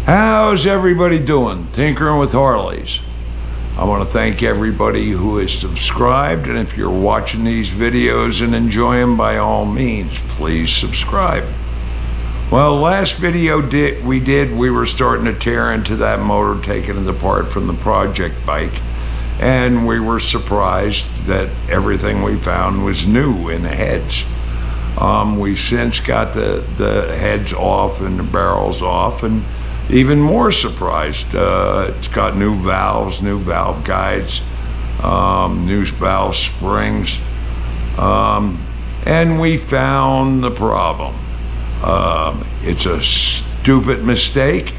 How's everybody doing? Tinkering with Harleys. I want to thank everybody who has subscribed, and if you're watching these videos and enjoy them, by all means, please subscribe. Well, last video we were starting to tear into that motor, taking it apart from the project bike, and we were surprised that everything we found was new in the heads. We've since got the heads off and the barrels off, and even more surprised, it's got new valves, new valve guides, new valve springs, and we found the problem. It's a stupid mistake,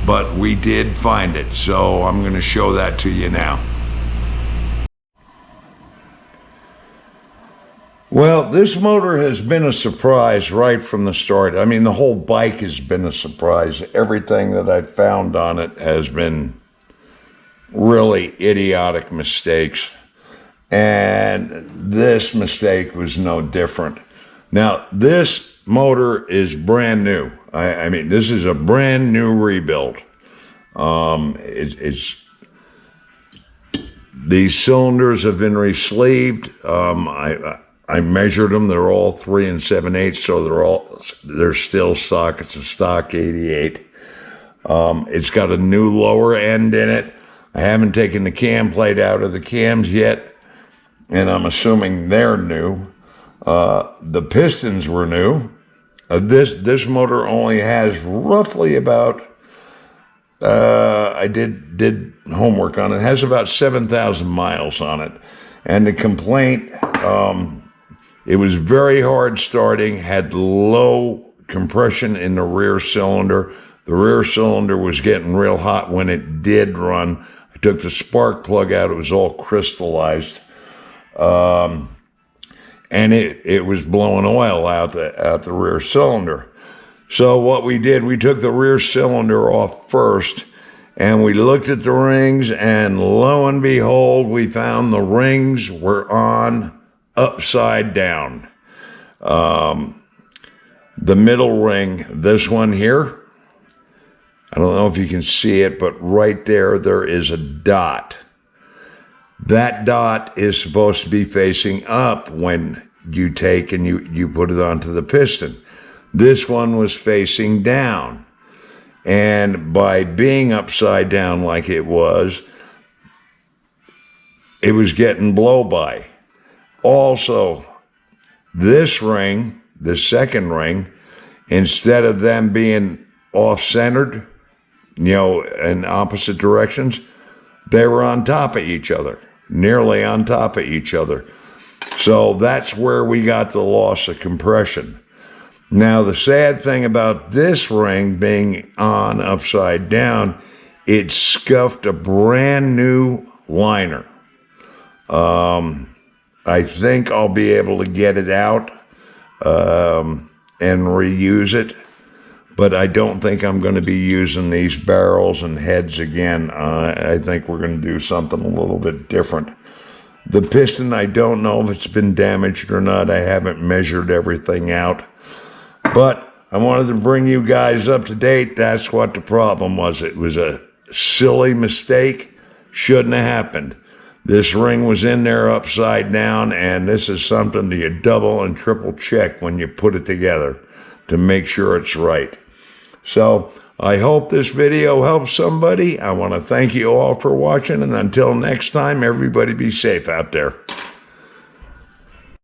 but we did find it, so I'm going to show that to you now. Well, this motor has been a surprise right from the start. I mean, the whole bike has been a surprise. Everything that I've found on it has been really idiotic mistakes. And this mistake was no different. Now, this motor is brand new. I mean, this is a brand new rebuild. These cylinders have been re-sleeved. I measured them. They're all 3 7/8, so they're still stock. It's a stock 88. It's got a new lower end in it. I haven't taken the cam plate out of the cams yet, and I'm assuming they're new. The pistons were new. This motor only has roughly about, I did homework on it. It has about 7,000 miles on it, and the complaint. It was very hard starting, had low compression in the rear cylinder. The rear cylinder was getting real hot when it did run. I took the spark plug out, it was all crystallized. And it was blowing oil out the rear cylinder. So what we did, we took the rear cylinder off first, and we looked at the rings, and lo and behold, we found the rings were on upside down. The middle ring, this one here, I don't know if you can see it, but right there is a dot. That dot is supposed to be facing up when you take and you put it onto the piston. This one was facing down. And by being upside down like it was getting blow-by. Also, this ring, the second ring, instead of them being off-centered, in opposite directions, they were on top of each other, nearly on top of each other. So that's where we got the loss of compression. Now, the sad thing about this ring being on upside down, it scuffed a brand new liner. I think I'll be able to get it out and reuse it, but I don't think I'm going to be using these barrels and heads again. I think we're going to do something a little bit different. The piston, I don't know if it's been damaged or not. I haven't measured everything out, but I wanted to bring you guys up to date. That's what the problem was. It was a silly mistake. Shouldn't have happened. This ring was in there upside down, and this is something that you double and triple check when you put it together to make sure it's right. So I hope this video helps somebody. I want to thank you all for watching, and until next time, everybody be safe out there.